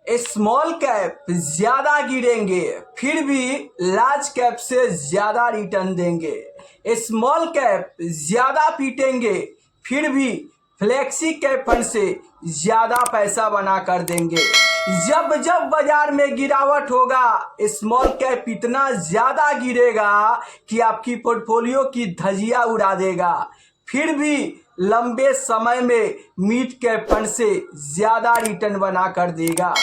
Small cap ज्यादा गिरेंगे फिर भी लार्ज कैप से ज्यादा रिटर्न देंगे। स्मॉल कैप ज्यादा पीटेंगे फिर भी फ्लेक्सी कैप फंड से ज्यादा पैसा बना कर देंगे। जब जब बाजार में गिरावट होगा स्मॉल कैप इतना ज्यादा गिरेगा कि आपकी पोर्टफोलियो की धजिया उड़ा देगा, फिर भी लंबे समय में मिड कैप फंड से ज्यादा रिटर्न बना कर देगा।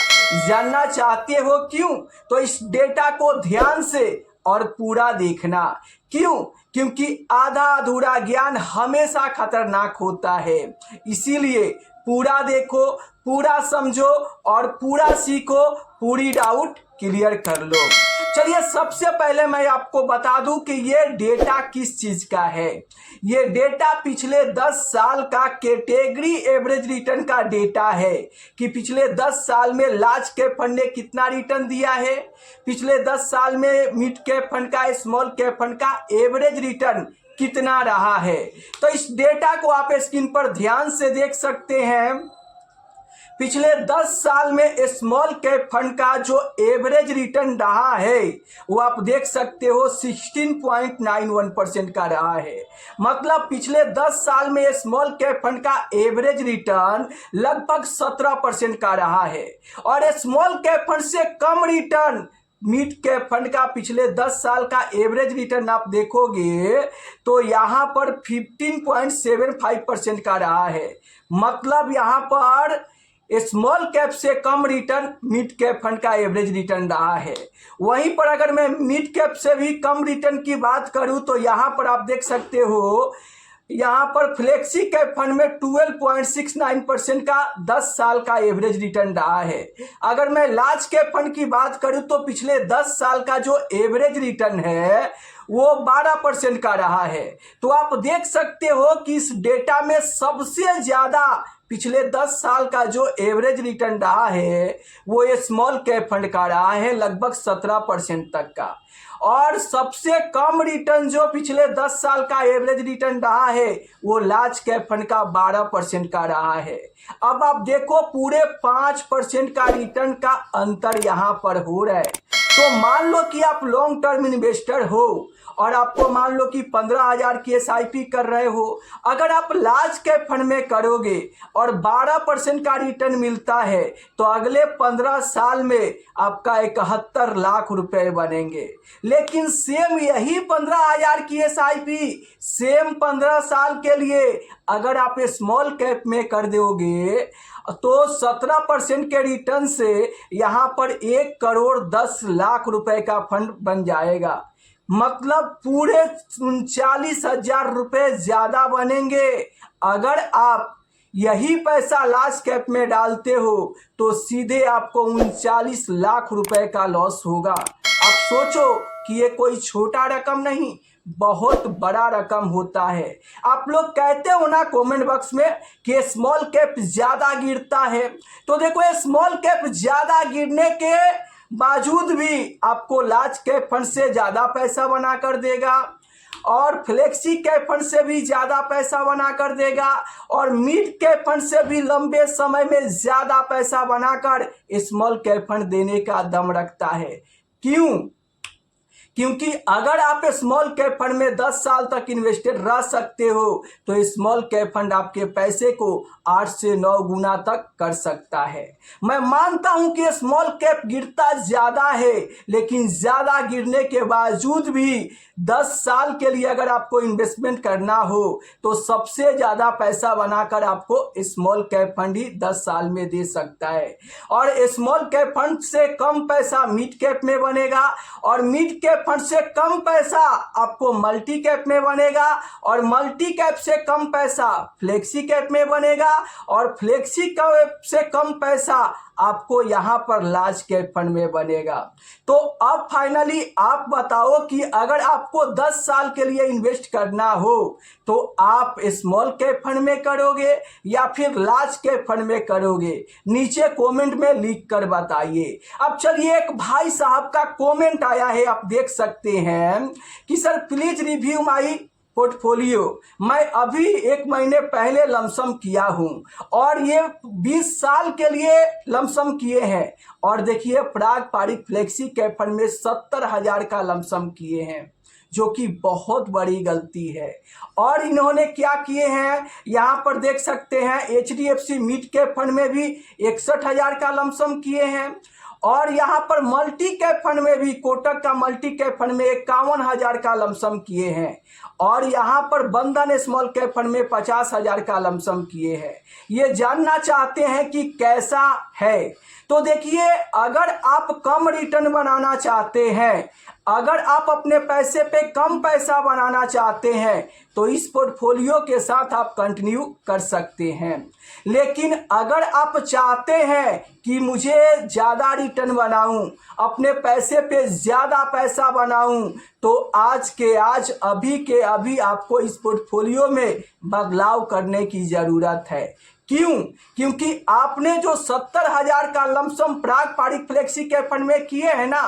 जानना चाहते हो क्यों? तो इस डेटा को ध्यान से और पूरा देखना। क्यों? क्योंकि आधा अधूरा ज्ञान हमेशा खतरनाक होता है, इसीलिए पूरा देखो, पूरा समझो और पूरा सीखो, पूरी डाउट क्लियर कर लो। चलिए सबसे पहले मैं आपको बता दूं कि ये डेटा किस चीज का है। ये डेटा पिछले 10 साल का कैटेगरी एवरेज रिटर्न का डेटा है कि पिछले 10 साल में लार्ज कैप फंड ने कितना रिटर्न दिया है, पिछले 10 साल में मिड कैप फंड का, स्मॉल कैप फंड का एवरेज रिटर्न कितना रहा है। तो इस डेटा को आप स्क्रीन पर ध्यान से देख सकते हैं। पिछले 10 साल में स्मॉल कैप फंड का जो एवरेज रिटर्न रहा है वो आप देख सकते हो 16.91% का रहा है। मतलब पिछले 10 साल में स्मॉल कैप फंड का एवरेज रिटर्न लगभग 17% का रहा है और स्मॉल कैप फंड से कम रिटर्न मिड कैप फंड का पिछले 10 साल का एवरेज रिटर्न आप देखोगे तो यहाँ पर 15.75% का रहा है। मतलब यहाँ पर स्मॉल कैप से कम रिटर्न मिड कैप फंड का एवरेज रिटर्न रहा है। वहीं पर अगर मैं मिड कैप से भी कम रिटर्न की बात करूं तो यहाँ पर आप देख सकते हो, यहाँ पर फ्लेक्सी कैप फंड में 12.69% का 10 साल का एवरेज रिटर्न रहा है। अगर मैं लार्ज कैप फंड की बात करूं तो पिछले 10 साल का जो एवरेज रिटर्न है वो 12% का रहा है। तो आप देख सकते हो कि इस डेटा में सबसे ज्यादा पिछले 10 साल का जो एवरेज रिटर्न रहा है वो स्मॉल कैप फंड का रहा है, लगभग 17% तक का। और सबसे कम रिटर्न जो पिछले 10 साल का एवरेज रिटर्न रहा है वो लार्ज कैप फंड का 12% का रहा है। अब आप देखो पूरे 5% का रिटर्न का अंतर यहाँ पर हो रहा है। तो मान लो कि आप लॉन्ग टर्म इन्वेस्टर हो और आपको मान लो कि 15,000 की SIP कर रहे हो। अगर आप लार्ज कैप फंड में करोगे और 12% का रिटर्न मिलता है तो अगले 15 साल में आपका 71 लाख रुपए बनेंगे। लेकिन सेम यही 15,000 की SIP सेम 15 साल के लिए अगर आप स्मॉल कैप में कर दोगे तो 17% के रिटर्न से यहाँ पर 1,10,00,000 रुपए का फंड बन जाएगा। मतलब पूरे 39,000 रुपए ज्यादा बनेंगे। अगर आप यही पैसा लार्ज कैप में डालते हो तो सीधे आपको 39 लाख रुपए का लॉस होगा। आप सोचो कि ये कोई छोटा रकम नहीं, बहुत बड़ा रकम होता है। आप लोग कहते हो ना कमेंट बॉक्स में कि स्मॉल कैप ज्यादा गिरता है, तो देखो स्मॉल कैप ज्यादा गिरने के बावजूद भी आपको लार्ज कैप फंड से ज्यादा पैसा बना कर देगा और फ्लेक्सी कैप फंड से भी ज्यादा पैसा बना कर देगा और मिड कैप फंड से भी लंबे समय में ज्यादा पैसा बनाकर स्मॉल कैप फंड देने का दम रखता है। क्यों? क्योंकि अगर आप स्मॉल कैप फंड में 10 साल तक इन्वेस्टेड रह सकते हो तो स्मॉल कैप फंड आपके पैसे को 8 से 9 गुना तक कर सकता है। मैं मानता हूं कि स्मॉल कैप गिरता ज्यादा है, लेकिन ज्यादा गिरने के बावजूद भी 10 साल के लिए अगर आपको इन्वेस्टमेंट करना हो तो सबसे ज्यादा पैसा बनाकर आपको स्मॉल कैप फंड ही 10 साल में दे सकता है। और स्मॉल कैप फंड से कम पैसा मिड कैप में बनेगा और मिड कैप फंड से कम पैसा आपको मल्टी कैप में बनेगा और मल्टी कैप से कम पैसा फ्लेक्सी कैप में बनेगा और फ्लेक्सी कैप से कम पैसा आपको यहां पर लार्ज कैप फंड में बनेगा। तो अब फाइनली आप बताओ कि अगर आपको 10 साल के लिए इन्वेस्ट करना हो तो आप स्मॉल कैप फंड में करोगे या फिर लार्ज कैप फंड में करोगे? नीचे कमेंट में लिख कर बताइए। अब चलिए एक भाई साहब का कमेंट आया है, आप देख सकते हैं कि sir please review my portfolio मैं अभी 1 महीने पहले लमसम किया हूं और ये 20 साल के लिए लमसम किए हैं। और देखिए पारंपरिक फ्लेक्सी कैप फंड में 70,000 का लमसम किए हैं, जो कि बहुत बड़ी गलती है। और इन्होंने क्या किए हैं यहाँ पर देख सकते हैं, HDFC मिड कैप फंड में भी 61,000 का लमसम किए हैं और यहाँ पर मल्टी कैप फंड में भी कोटक का मल्टी कैप फंड में 51,000 का लमसम किए हैं और यहाँ पर बंधन स्मॉल कैप फंड में 50,000 का लमसम किए हैं। ये जानना चाहते हैं कि कैसा है, तो देखिए अगर आप कम रिटर्न बनाना चाहते हैं, अगर आप अपने पैसे पे कम पैसा बनाना चाहते हैं तो इस पोर्टफोलियो के साथ आप कंटिन्यू कर सकते हैं। लेकिन अगर आप चाहते हैं कि मुझे ज़्यादा रिटर्न बनाऊं, अपने पैसे पे ज़्यादा पैसा बनाऊं, तो आज के आज अभी के अभी आपको इस पोर्टफोलियो में बदलाव करने की ज़रूरत है। क्यों? क्योंकि आपने जो 70,000 का लमसम पारंपरिक फ्लेक्सी कैप फंड में किए हैं ना,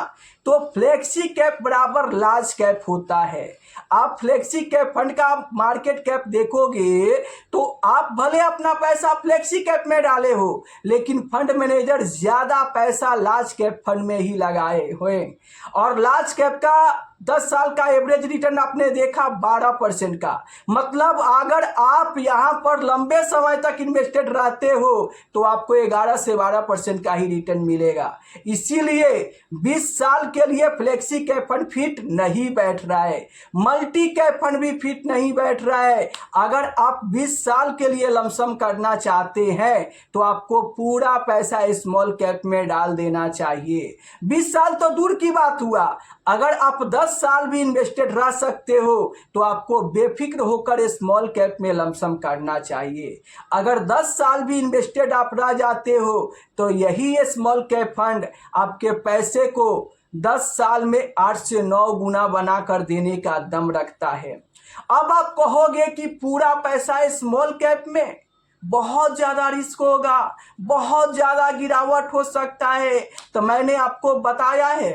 तो फ्लेक्सी कैप बराबर लार्ज कैप होता है। आप फ्लेक्सी कैप फंड का मार्केट कैप देखोगे तो आप भले अपना पैसा फ्लेक्सी कैप में डाले हो, लेकिन फंड मैनेजर ज्यादा पैसा लार्ज कैप फंड में ही लगाए हुए और लार्ज कैप का 10 साल का एवरेज रिटर्न आपने देखा 12% का। मतलब अगर आप यहाँ पर लंबे समय तक इन्वेस्टेड रहते हो तो आपको 11 से 12% का ही रिटर्न मिलेगा। इसीलिए 20 साल के लिए फ्लेक्सी कैप फंड फिट नहीं बैठ रहा है, मल्टी कैप फंड भी फिट नहीं बैठ रहा है। अगर आप 20 साल के लिए लमसम करना चाहते हैं तो आपको पूरा पैसा स्मॉल कैप में डाल देना चाहिए। 20 साल तो दूर की बात हुआ, अगर आप 10 साल भी इन्वेस्टेड रह सकते हो तो आपको बेफिक्र होकर स्मॉल कैप में लमसम करना चाहिए। अगर 10 साल भी इन्वेस्टेड आप रह जाते हो तो यही स्मॉल कैप फंड आपके पैसे को 10 साल में 8 से 9 गुना बना कर देने का दम रखता है। अब आप कहोगे कि पूरा पैसा स्मॉल कैप में, बहुत ज़्यादा रिस्क होगा, बहुत ज़्यादा गिरावट हो सकता है। तो मैंने आपको बताया है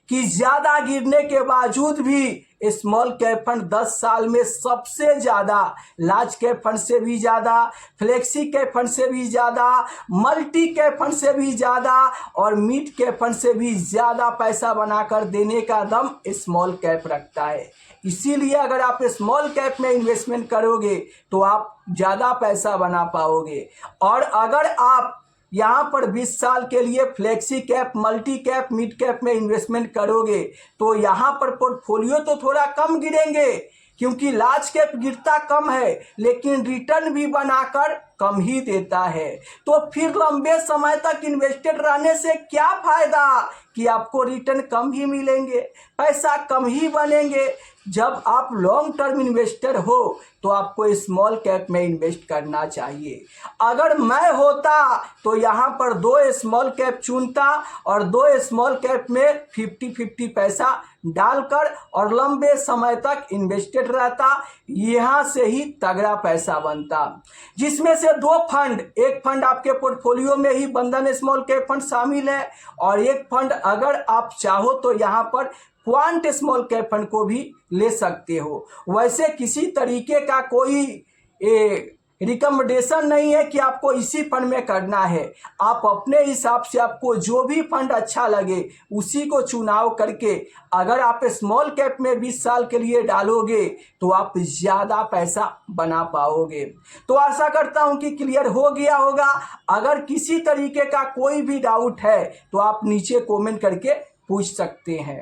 कि ज़्यादा गिरने के बावजूद भी स्मॉल कैप फंड 10 साल में सबसे ज़्यादा, लार्ज कैप फंड से भी ज़्यादा, फ्लेक्सी कैप फंड से भी ज़्यादा, मल्टी कैप फंड से भी ज़्यादा और मिड कैप फंड से भी ज़्यादा पैसा बनाकर देने का दम स्मॉल कैप रखता है। इसीलिए अगर आप स्मॉल कैप में इन्वेस्टमेंट करोगे तो आप ज़्यादा पैसा बना पाओगे। और अगर आप यहाँ पर 20 साल के लिए flexi cap, multi cap, mid cap में इन्वेस्टमेंट करोगे तो यहाँ पर पोर्टफोलियो तो थोड़ा कम गिरेंगे, क्योंकि लार्ज कैप गिरता कम है लेकिन रिटर्न भी बनाकर कम ही देता है। तो फिर लंबे समय तक इन्वेस्टेड रहने से क्या फायदा कि आपको रिटर्न कम ही मिलेंगे, पैसा कम ही बनेंगे। जब आप लॉन्ग टर्म इन्वेस्टर हो तो आपको स्मॉल कैप में इन्वेस्ट करना चाहिए। अगर मैं होता तो यहाँ पर 2 स्मॉल कैप चुनता और 2 स्मॉल कैप में 50-50 पैसा डालकर और लंबे समय तक इन्वेस्टेड रहता, यहाँ से ही तगड़ा पैसा बनता। जिसमें से 2 फंड, एक फंड आपके पोर्टफोलियो में ही बंधन स्मॉल कैप फंड शामिल है और एक फंड अगर आप चाहो तो यहाँ पर क्वांट स्मॉल कैप फंड को भी ले सकते हो। वैसे किसी तरीके का कोई रिकमेंडेशन नहीं है कि आपको इसी फंड में करना है। आप अपने हिसाब से आपको जो भी फंड अच्छा लगे उसी को चुनाव करके अगर आप स्मॉल कैप में 20 साल के लिए डालोगे तो आप ज़्यादा पैसा बना पाओगे। तो आशा करता हूं कि क्लियर हो गया होगा। अगर किसी तरीके का कोई भी डाउट है तो आप नीचे कमेंट करके पूछ सकते हैं।